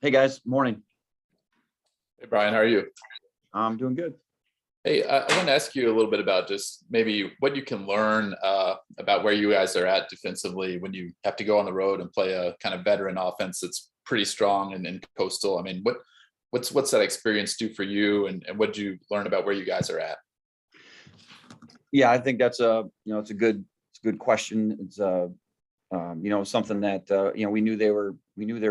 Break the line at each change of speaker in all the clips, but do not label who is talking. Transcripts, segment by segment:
Hey guys, morning.
Hey Brian, how are you?
I'm doing good.
Hey, I want to ask you a little bit about just maybe what you can learn about where you guys are at defensively when you have to go on the road and play a kind of veteran offense that's pretty strong and coastal. I mean, what's that experience do for you, and what did you learn about where you guys are at?
Yeah, I think that's it's a good question. It's something that we knew they were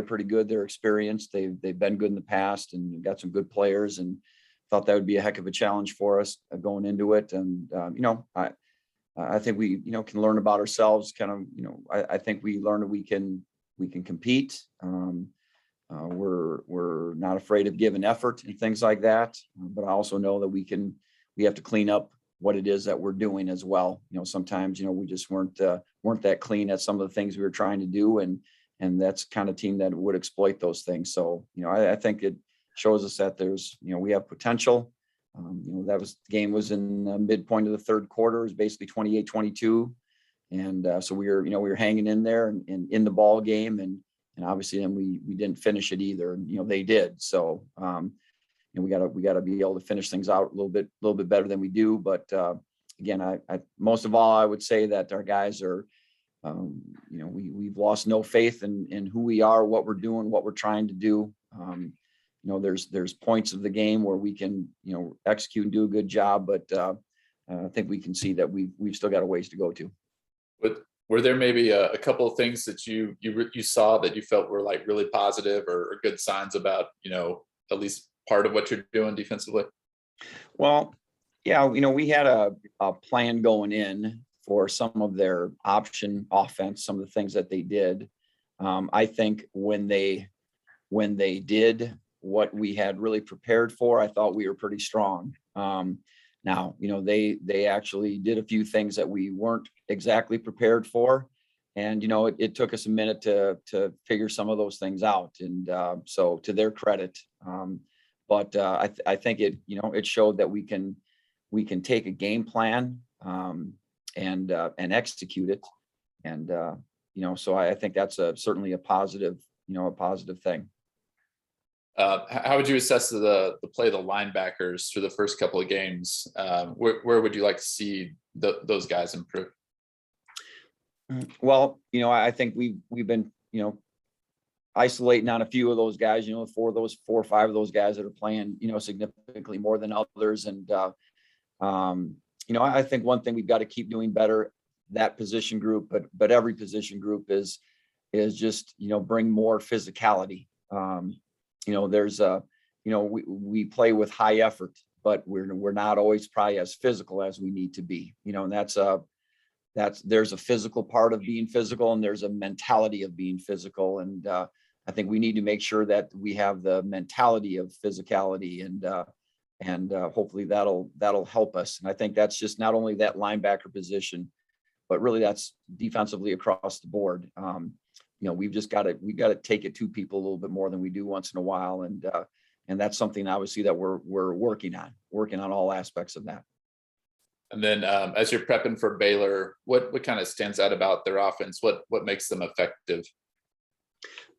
pretty good. They're experienced. They've been good in the past and got some good players, and thought that would be a heck of a challenge for us going into it. And I think we can learn about ourselves. Kind of I think we learned that we can compete. We're not afraid of giving effort and things like that. But I also know that we have to clean up what it is that we're doing as well. Sometimes we just weren't that clean at some of the things we were trying to do, and that's kind of team that would exploit those things. So I think it shows us that there's we have potential. The game was in the midpoint of the third quarter. It was basically 28-22, and so we were hanging in there and in the ball game, and obviously then we didn't finish it either, and they did. So we gotta be able to finish things out a little bit better than we do. But again, I most of all I would say that our guys are we've lost no faith in who we are, what we're doing, what we're trying to do. There's points of the game where we can execute and do a good job, but I think we can see that we've still got a ways to go to.
But were there maybe a couple of things that you saw that you felt were like really positive or good signs about at least part of what you're doing defensively?
Well, yeah, we had a plan going in for some of their option offense, some of the things that they did. I think when they did what we had really prepared for, I thought we were pretty strong. Now, they actually did a few things that we weren't exactly prepared for. And, it took us a minute to figure some of those things out. And so to their credit, but I think it showed that we can take a game plan and execute it. And, so I think that's certainly a positive thing.
How would you assess the play of the linebackers through the first couple of games? Where would you like to see those guys improve?
Well, I think we've been, isolating on a few of those guys, four or five of those guys that are playing, significantly more than others. And, I think one thing we've got to keep doing better, that position group, but every position group is just, bring more physicality. We play with high effort, but we're not always probably as physical as we need to be, and there's a physical part of being physical, and there's a mentality of being physical. And I think we need to make sure that we have the mentality of physicality, and hopefully that'll help us. And I think that's just not only that linebacker position, but really that's defensively across the board. We've got to take it to people a little bit more than we do once in a while. And that's something obviously that we're working on all aspects of that.
And then as you're prepping for Baylor, what kind of stands out about their offense? What makes them effective?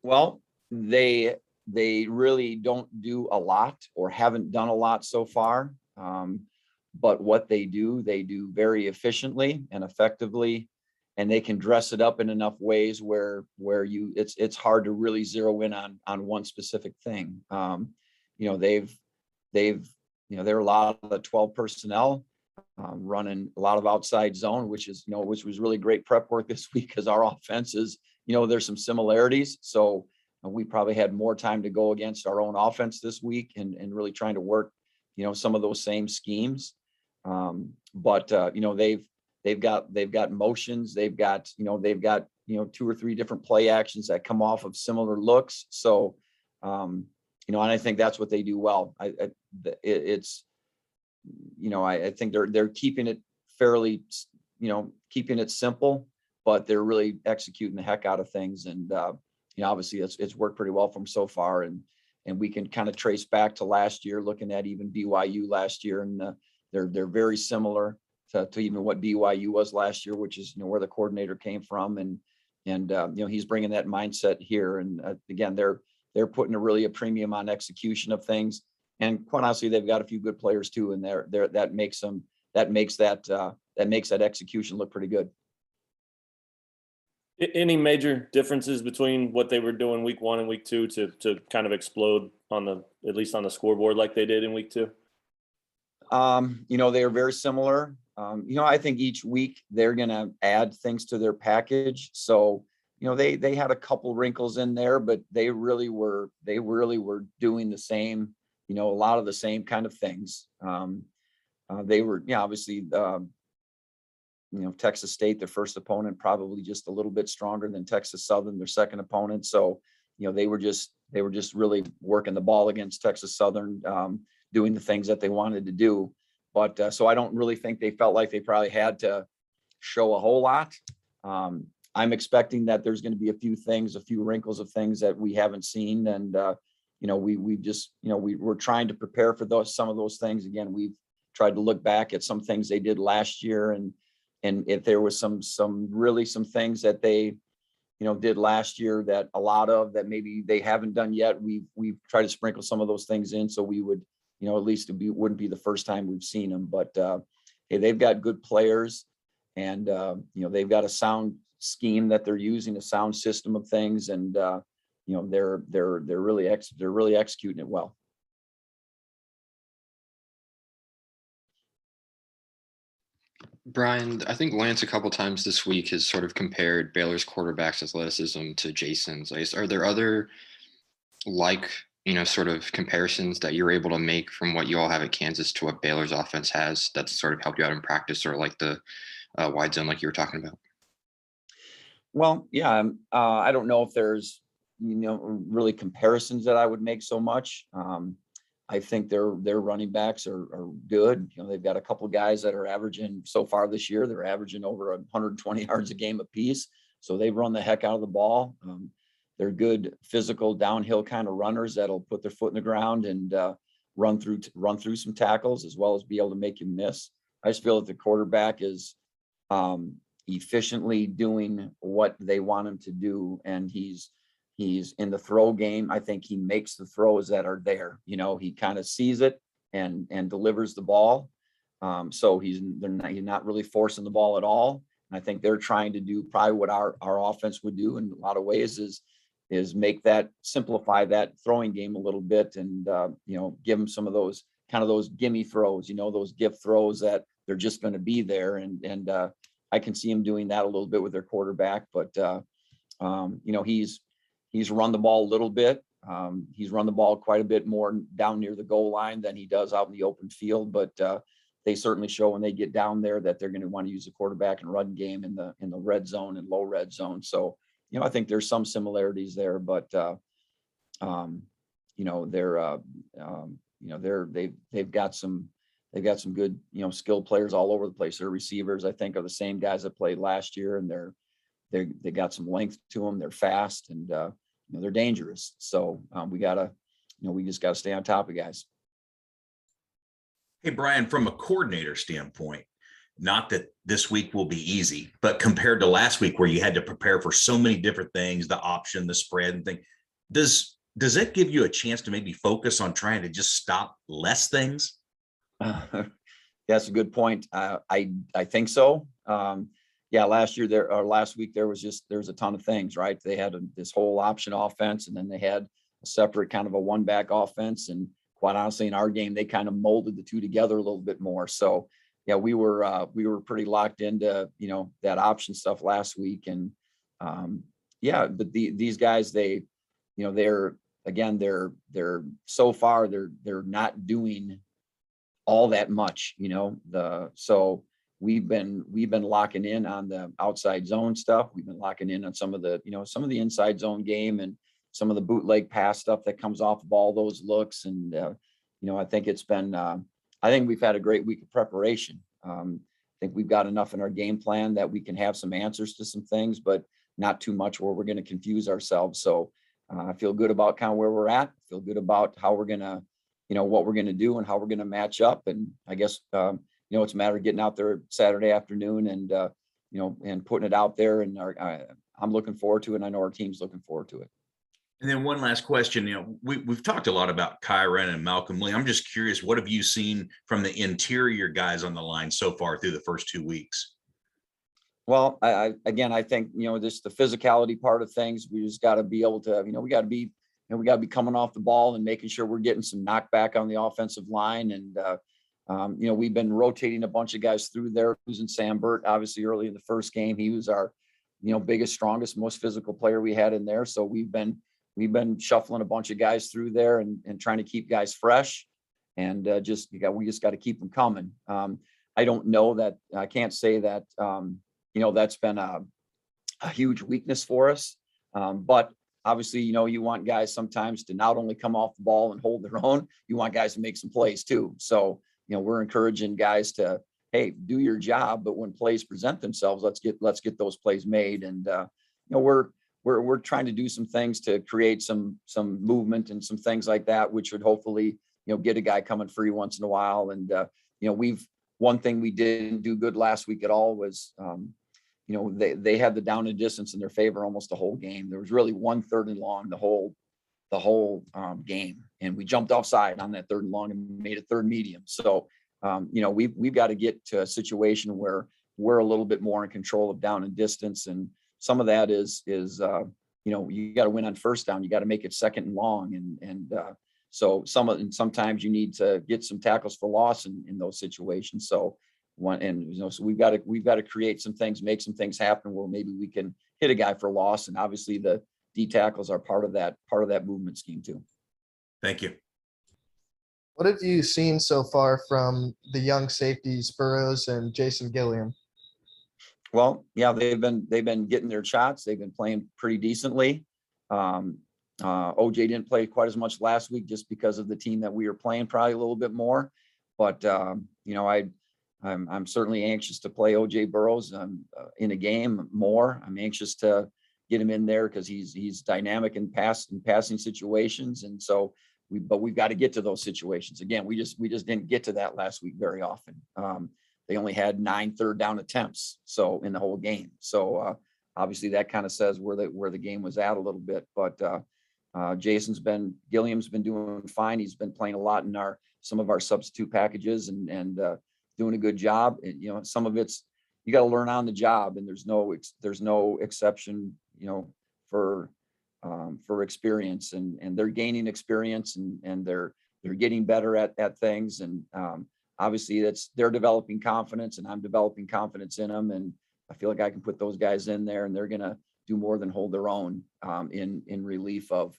Well, they really don't do a lot or haven't done a lot so far. But what they do very efficiently and effectively, and they can dress it up in enough ways where it's hard to really zero in on one specific thing. They're a lot of the 12 personnel running a lot of outside zone, which was really great prep work this week, because our offenses, there's some similarities. So we probably had more time to go against our own offense this week and really trying to work, some of those same schemes. But they've got motions, they've got 2 or 3 different play actions that come off of similar looks. So, and I think that's what they do well. I think they're keeping it fairly, keeping it simple, but they're really executing the heck out of things. And, obviously it's worked pretty well for them so far. And we can kind of trace back to last year, looking at even BYU last year. And they're very similar to even what BYU was last year, which is, where the coordinator came from. And he's bringing that mindset here. And again, they're they're putting a premium on execution of things. And quite honestly, they've got a few good players too, and that makes that execution look pretty good.
Any major differences between what they were doing week 1 and week 2 to kind of explode at least on the scoreboard like they did in week 2?
They are very similar. I think each week they're going to add things to their package. So, they had a couple wrinkles in there, but they really were doing the same, a lot of the same kind of things. They were, obviously, Texas State, their first opponent, probably just a little bit stronger than Texas Southern, their second opponent. So, they were just really working the ball against Texas Southern, doing the things that they wanted to do. But so I don't really think they felt like they probably had to show a whole lot. I'm expecting that there's going to be a few wrinkles of things that we haven't seen. And, we're trying to prepare for some of those things. Again, we've tried to look back at some things they did last year, and if there was some things that they, did last year that a lot of that maybe they haven't done yet, we've tried to sprinkle some of those things in, so we would, at least wouldn't be the first time we've seen them. But hey, they've got good players, and they've got a sound scheme that they're using, a sound system of things, and they're really executing it well.
Brian, I think Lance a couple times this week has sort of compared Baylor's quarterback's athleticism to Jason's. Are there other sort of comparisons that you're able to make from what you all have at Kansas to what Baylor's offense has that's sort of helped you out in practice, or like the wide zone like you were talking about?
Well, yeah, I don't know if there's, really comparisons that I would make so much. I think their running backs are good. They've got a couple of guys that are averaging so far this year. They're averaging over 120 yards a game apiece. So they run the heck out of the ball. They're good physical downhill kind of runners that'll put their foot in the ground and run through some tackles, as well as be able to make you miss. I just feel that the quarterback is efficiently doing what they want him to do, and he's in the throw game. I think he makes the throws that are there. He kind of sees it and delivers the ball. So he's not really forcing the ball at all. And I think they're trying to do probably what our offense would do in a lot of ways, is simplify that throwing game a little bit, and give them some of those gimme throws, those gift throws that they're just going to be there. And I can see him doing that a little bit with their quarterback, but he's run the ball a little bit. He's run the ball quite a bit more down near the goal line than he does out in the open field. But they certainly show when they get down there that they're going to want to use the quarterback and run game in the red zone and low red zone. So, I think there's some similarities there, but they've got some good, skilled players all over the place. Their receivers, I think, are the same guys that played last year, and they got some length to them. They're fast, and they're dangerous. So we just gotta stay on top of guys.
Hey, Brian, from a coordinator standpoint, not that this week will be easy, but compared to last week where you had to prepare for so many different things, the option, the spread and thing, does it give you a chance to maybe focus on trying to just stop less things?
That's a good point. I think so. Last week there's a ton of things, right? They had this whole option offense, and then they had a separate kind of a one back offense. And quite honestly, in our game, they kind of molded the two together a little bit more. So yeah, we were pretty locked into, that option stuff last week. And but these guys, they're so far, they're not doing all that much, so we've been locking in on the outside zone stuff. We've been locking in on some of the inside zone game and some of the bootleg pass stuff that comes off of all those looks. And, I think I think we've had a great week of preparation. I think we've got enough in our game plan that we can have some answers to some things, but not too much where we're going to confuse ourselves. So I feel good about kind of where we're at. I feel good about how we're going to, what we're going to do and how we're going to match up. And I guess, it's a matter of getting out there Saturday afternoon and, and putting it out there. And I'm looking forward to it. And I know our team's looking forward to it.
And then one last question, we've talked a lot about Kyron and Malcolm Lee. I'm just curious, what have you seen from the interior guys on the line so far through the first 2 weeks?
Well, I think, just the physicality part of things, we just got to be able to, we got to be coming off the ball and making sure we're getting some knockback on the offensive line. And, we've been rotating a bunch of guys through there. Losing Sam Burt, obviously early in the first game, he was our, biggest, strongest, most physical player we had in there. So we've been shuffling a bunch of guys through there and trying to keep guys fresh, and we just got to keep them coming. I don't know that I can't say that, that's been a huge weakness for us. But obviously, you want guys sometimes to not only come off the ball and hold their own, you want guys to make some plays too. So, we're encouraging guys to, hey, do your job, but when plays present themselves, let's get those plays made. And, we're trying to do some things to create some movement and some things like that, which would hopefully, get a guy coming free once in a while. And, one thing we didn't do good last week at all was, they had the down and distance in their favor almost the whole game. There was really 1 3rd and long the whole game, and we jumped offside on that 3rd and long and made a 3rd medium. So, we've got to get to a situation where we're a little bit more in control of down and distance, and some of that is you got to win on 1st down, you got to make it 2nd and long, and so sometimes you need to get some tackles for loss in those situations. So. So we've got to create some things, make some things happen where maybe we can hit a guy for loss. And obviously the D tackles are part of that movement scheme too.
Thank you.
What have you seen so far from the young safeties, Burrows and Jason Gilliam?
Well, yeah, they've been getting their shots. They've been playing pretty decently. OJ didn't play quite as much last week just because of the team that we were playing, probably a little bit more. But I'm certainly anxious to play OJ Burrows in a game more. I'm anxious to get him in there because he's dynamic in passing situations, and so we've got to get to those situations again. We just didn't get to that last week very often. They only had 9 3rd down attempts so in the whole game. So obviously that kind of says where the game was at a little bit. But Gilliam's been doing fine. He's been playing a lot in some of our substitute packages and doing a good job. And, some of it's, you got to learn on the job, and there's no exception, for experience, and they're gaining experience, and they're getting better at things. And obviously they're developing confidence, and I'm developing confidence in them. And I feel like I can put those guys in there, and they're going to do more than hold their own in relief of,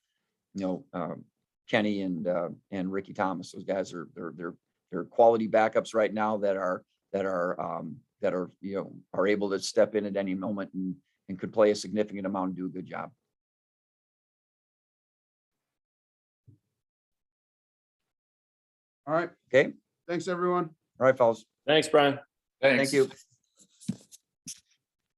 Kenny and Ricky Thomas. Those guys they're quality backups right now that are able to step in at any moment and could play a significant amount and do a good job.
All right.
Okay.
Thanks, everyone.
All right, fellas.
Thanks, Brian.
Thanks.
Thank you.